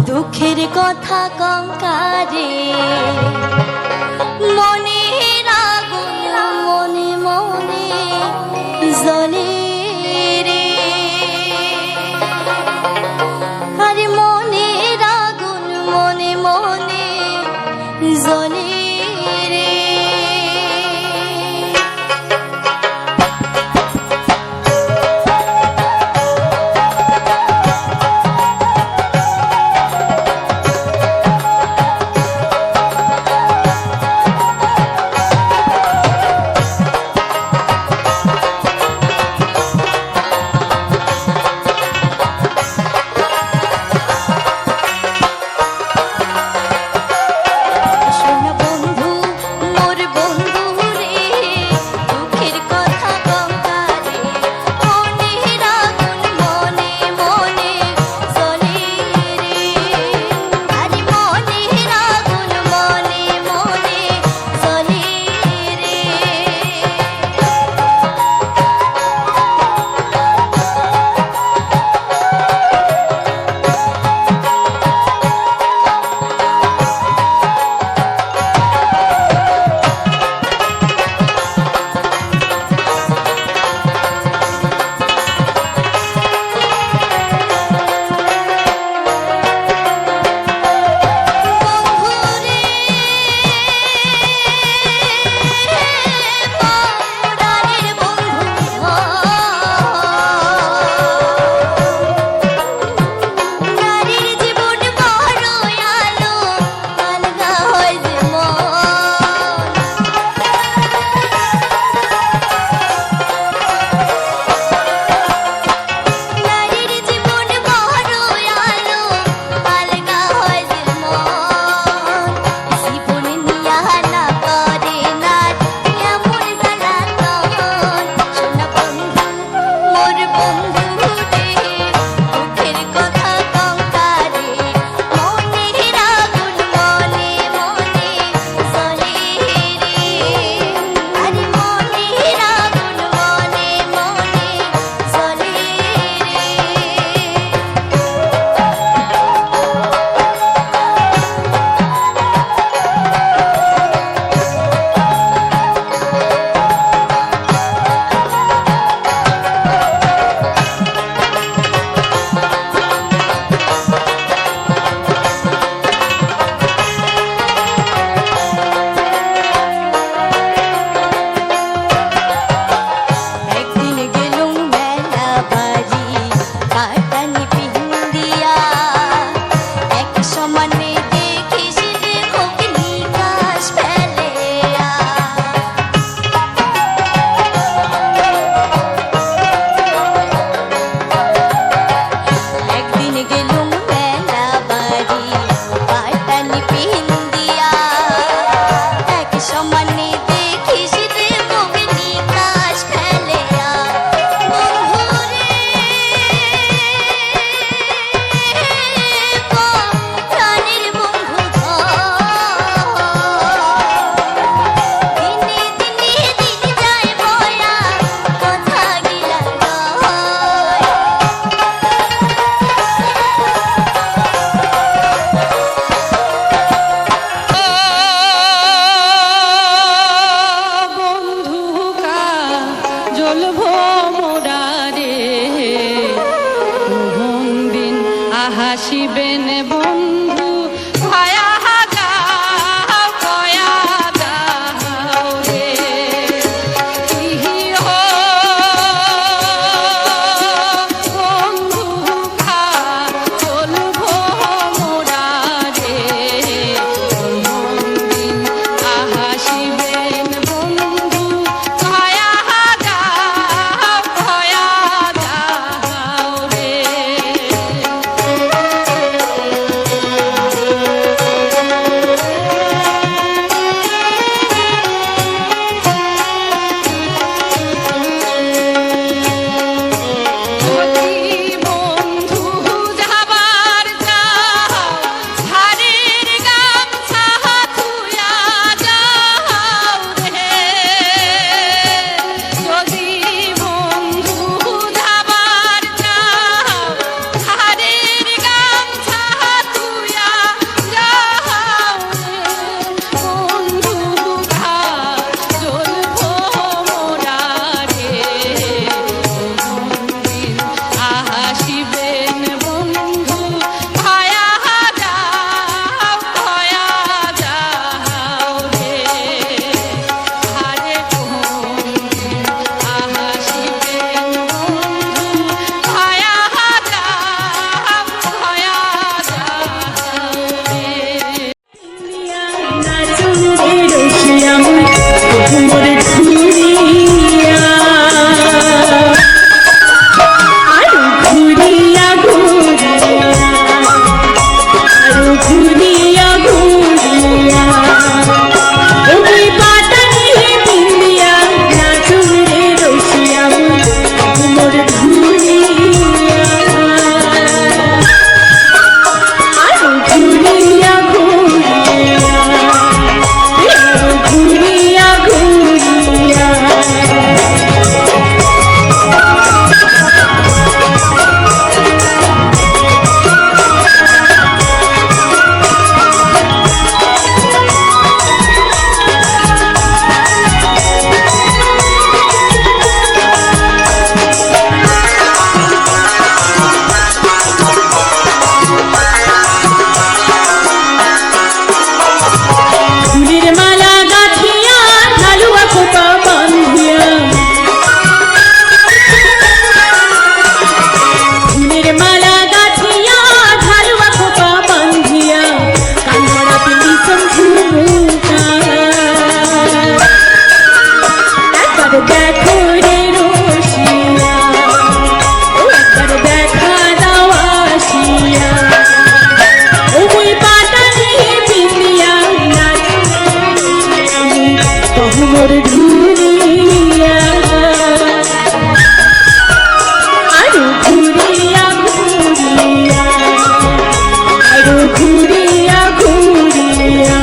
দুঃখের কথা কঙ্কারে মনের আগুন মনে মনে জ্বলে রে, আরে মনের আগুন মনে মনে জ্বলে রে। হাসিবেন বন্ধু ঘুরিয়া ঘুরিয়া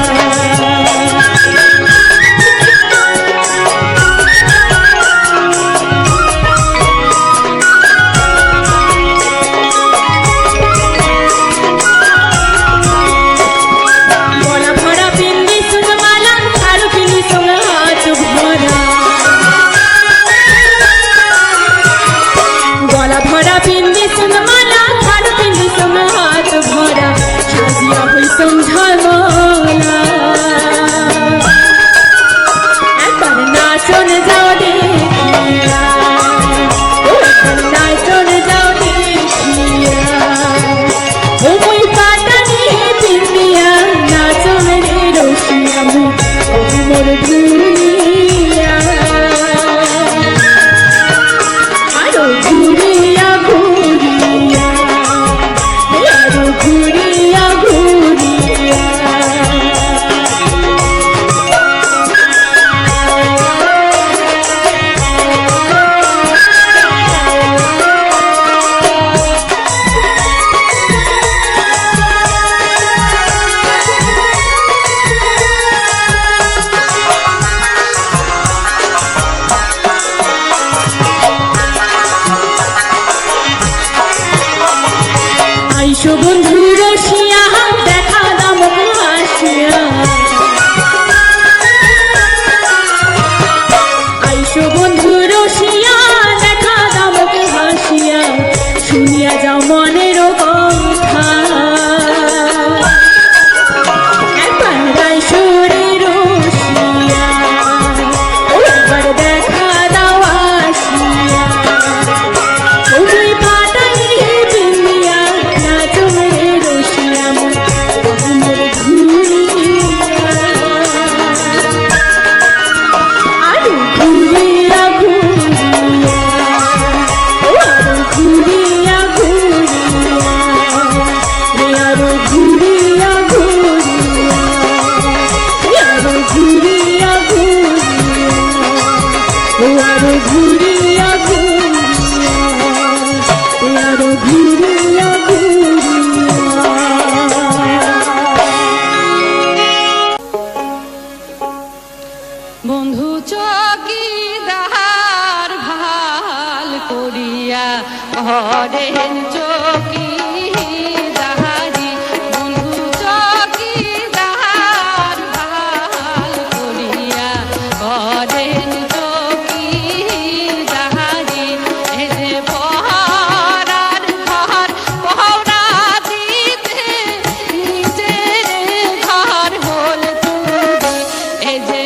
বন্ধু রসিয়া দেখা দাম হাসিয়া আইসো বন্ধু রসিয়া দেখা দাম হাসিয়া শুনিয়া যাও মনের কথা একবার আইসো রে রসিয়া একবার দেখা দাও আসিয়া ওই পাটাই বিন্দিয়া বন্ধু চকিদার ভাল করিয়া হরেন চকিদারি বন্ধু চকিদার ভাল করিয়া হরেন চকিদারি এসে পহরার ঘর পহরা দিতে নিজের ঘর হল তুমি এই যে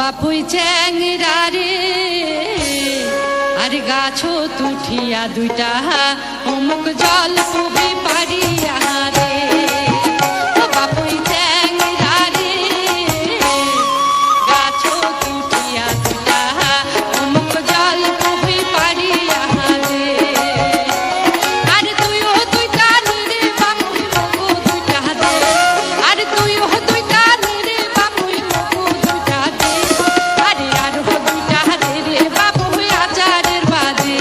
বাপুই চ্যাংরা রে আর গাছো তুঠিয়া দুইটা অমুক জল পুবি পারিয়া রে ও বাপুই চ্যাংরা রে গাছো তুঠিয়া দুইটা অমুক জল পুবি পারিয়া রে আর তুইও দুইটা রে বাপুই মগো দুইটা দে আর তুইও দুইটা রে বাপুই মগো দুইটা দে আরে আরো দুইটা দে রে বাপুই আচারের বাজে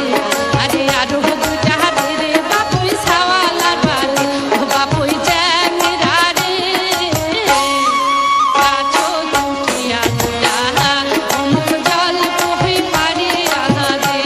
আরে আরো দুইটা দে রে বাপুই সাওয়ালার বাজে ও বাপুই চ্যাংরা রে গাছো তুঠিয়া দুইটা অমুক জল পুবি পারিয়া রে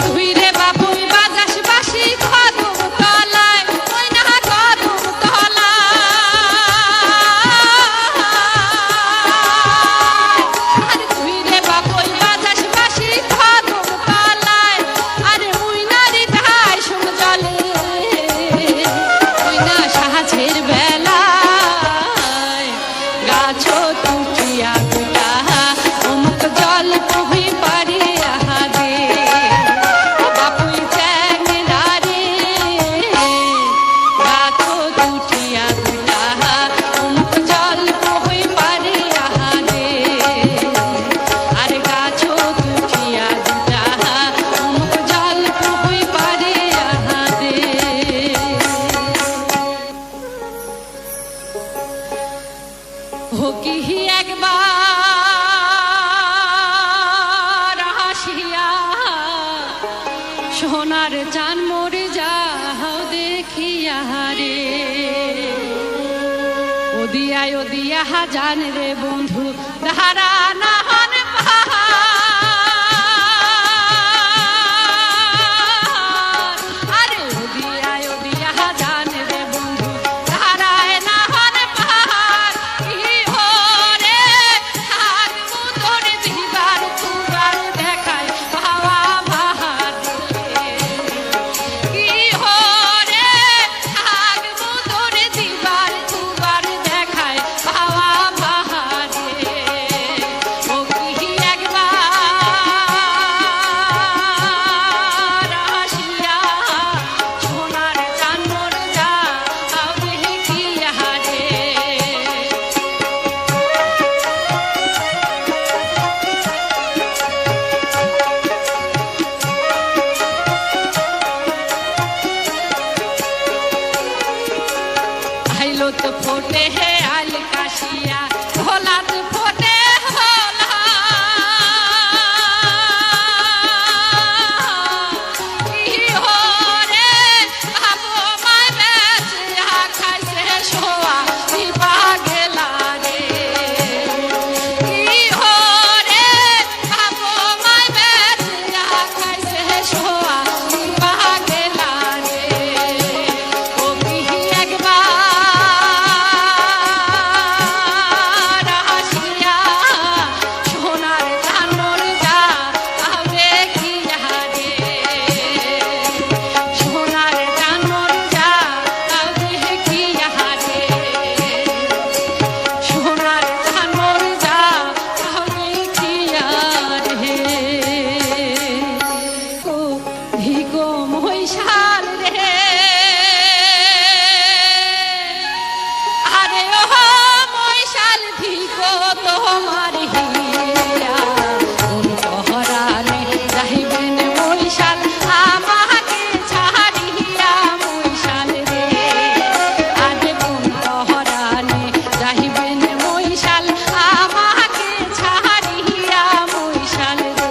তুই রে বাপুই বাজাস বাসি কদম তলায় ওই না কদম তলায় আর তুই রে বাপুই বাজাস বাসি কদম তলায় আরে মুই না রে ধাই শুম জলে তুই না সাহায্যের বেলায় গাছো তুঠিয়া দুটা অমুক জল পুবি পারিয়া দে ও বাপুই চ্যাংরা রে গাছো তুঠিয়া দুটা অমুক জল পুবি পারিয়া দে আর গাছো তুঠিয়া দুটা অমুক জল পুবি পারিয়া দে হোকি একবার হাসিয়া সোনার চান মরে যাও দেখিয়া রে ওদিয়া জান রে বন্ধু ধারা না হন পাহাড় আরে ওদিয়া জান রে বন্ধু ধারায় না হন পাহাড় কি হরে থাকবো তোর দিবার তুবার দেখায় পাওয়া ভাহার কি হরে থাকবো তোর দিবার তুবার দেখায় পাওয়া ভাহার ও কি একবার আসিয়া সোনার চান মোর যা দেখিয়া রে आइलो तो फोटे है आल काशिया भोला तो फोटे होला की हो रे बाबू माय बेच या खाई से शोआ दीपा गेला रे की हो रे बाबू माय बेच या खाई से शोआ दीपा गेला रे ओ की একবার আসিয়া সোনার চান মোর যা দেখিয়া রে সোনার চান মোর যা দেখিয়া রে সোনার চান মোর যা দেখিয়া রে ও ভিগো মহিষাল রে আরে ও মহিষাল ভিগো তোমার হিয়া কোন পহরানে যাইবেন মহিষাল আমাকে ছাড়িয়া মহিষাল রে আরে কোন পহরানে যাইবেন মহিষাল আমাকে ছাড়িয়া মহিষাল রে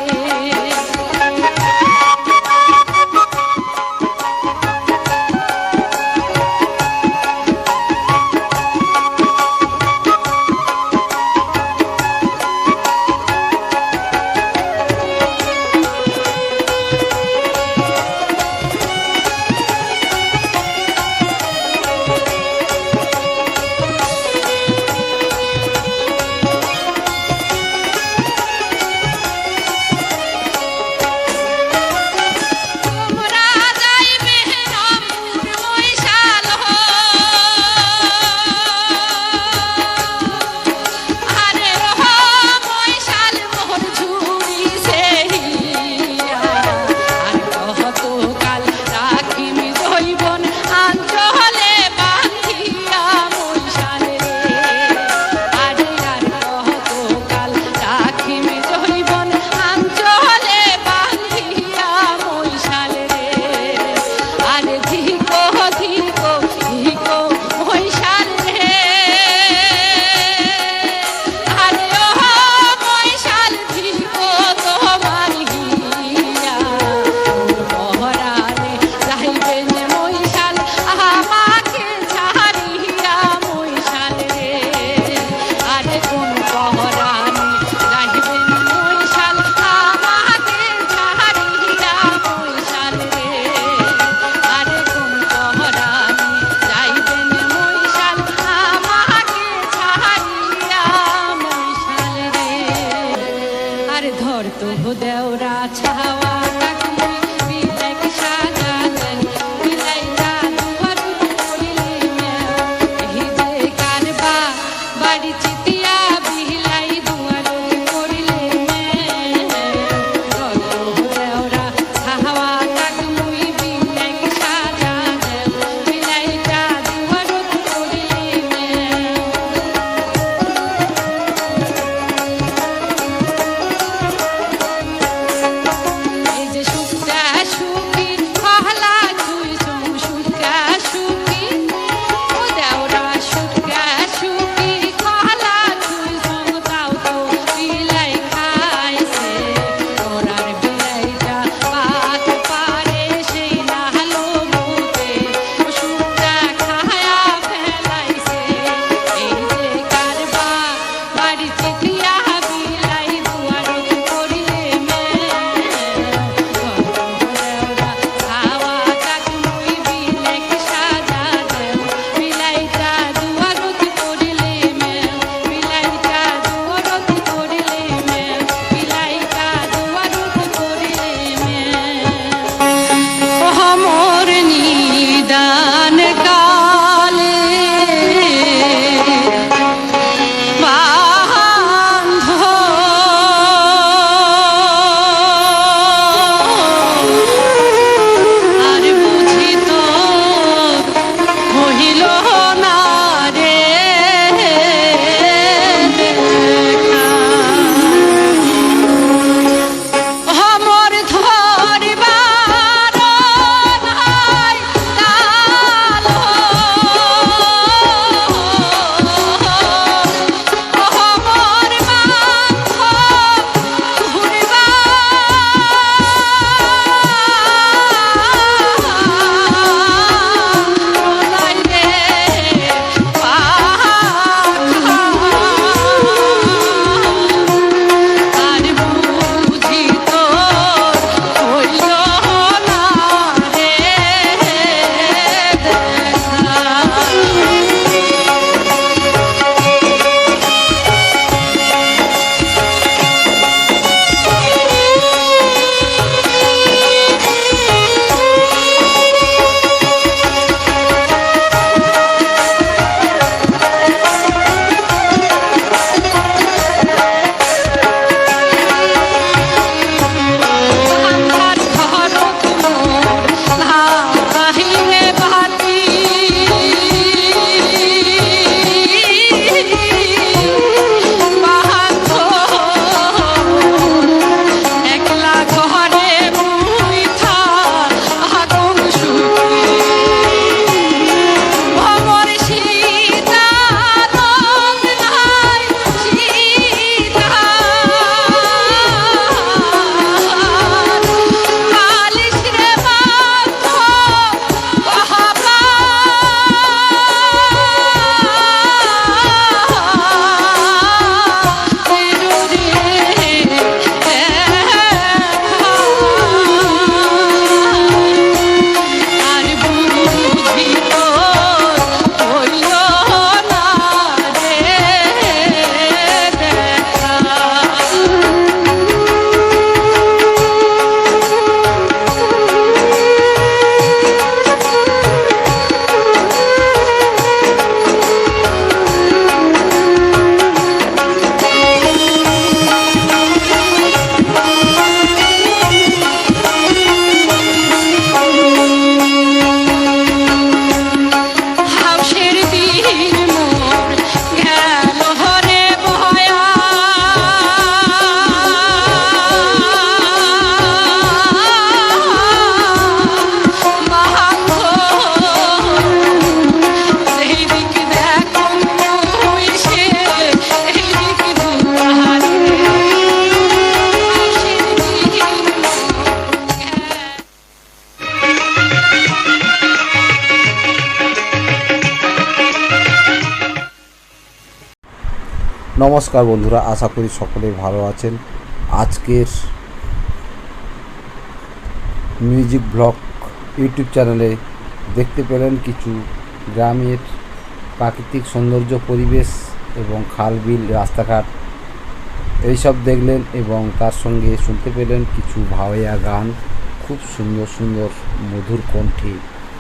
মোর নিদান কালে আর বুঝি তো হইল না রে দেখা। আমার ধরিবার নাই কাল, আমার বান্ধ ঘুরিবার নাই রে পাখা। আর বুঝি তো হইল না রে দেখা। আন্ধার ঘরত মোর লাহিরে বাতি, বাহাত একলা ঘরে মুইথা আগুন শুকি। ভবর সীতা রং নাই সীতা কালিস রে বান্ধ বাহাবা। আর বুঝি তো হইল না রে দেখা। হাউসের দিন মোর গেল হরে বয়া, বাহাত সেই দিক দেখো মুই সে এই দিক দুয়ারে। হাউসের দিন মোর নমস্কার বন্ধুরা, আশা করি সকলেই ভালো আছেন। আজকের মিউজিক ব্লগ ইউটিউব চ্যানেলে দেখতে পেলেন কিছু গ্রামের প্রাকৃতিক সৌন্দর্য, পরিবেশ এবং খাল বিল, রাস্তাঘাট এইসব দেখলেন এবং তার সঙ্গে শুনতে পেলেন কিছু ভাওয়াইয়া গান। খুব সুন্দর সুন্দর মধুর কণ্ঠে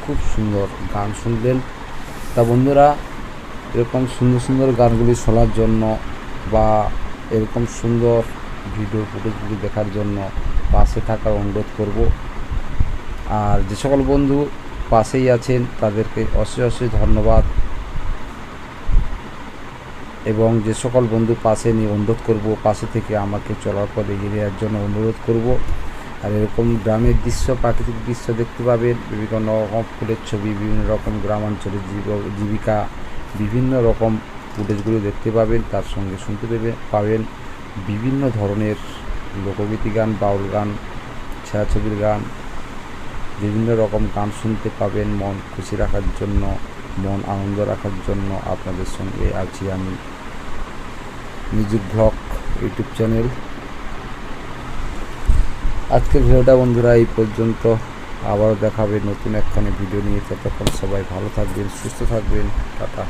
খুব সুন্দর গান শুনলেন। তা বন্ধুরা, এরকম সুন্দর সুন্দর গানগুলি শোনার জন্য বা এরকম সুন্দর ভিডিও ফুটেজগুলি দেখার জন্য পাশে থাকার অনুরোধ করব। আর যে সকল বন্ধু পাশেই আছেন তাদেরকে অশেষ অশেষ ধন্যবাদ, এবং যে সকল বন্ধু পাশে নিয়ে অনুরোধ করব পাশে থেকে আমাকে চলার পর এগিয়ে নেওয়ার জন্য অনুরোধ করব। আর এরকম গ্রামের দৃশ্য, প্রাকৃতিক দৃশ্য দেখতে পাবেন, বিভিন্ন রকম ফুলের ছবি, বিভিন্ন রকম গ্রামাঞ্চলের জীবিকা, বিভিন্ন রকম ফুটেজগুলো দেখতে পাবেন। তার সঙ্গে শুনতে পাবেন বিভিন্ন ধরনের লোকগীতি গান, বাউল গান, ছায়াছবির গান, বিভিন্ন রকম গান শুনতে পাবেন। মন খুশি রাখার জন্য, মন আনন্দ রাখার জন্য আপনাদের সঙ্গে আছি আমি, মিউজিক ব্লগ ইউটিউব চ্যানেল। আজকের ভিডিওটা বন্ধুরা এই পর্যন্ত, আবারও দেখাবে নতুন একখানে ভিডিও নিয়ে। ততক্ষণ সবাই ভালো থাকবেন, সুস্থ থাকবেন, টাটা।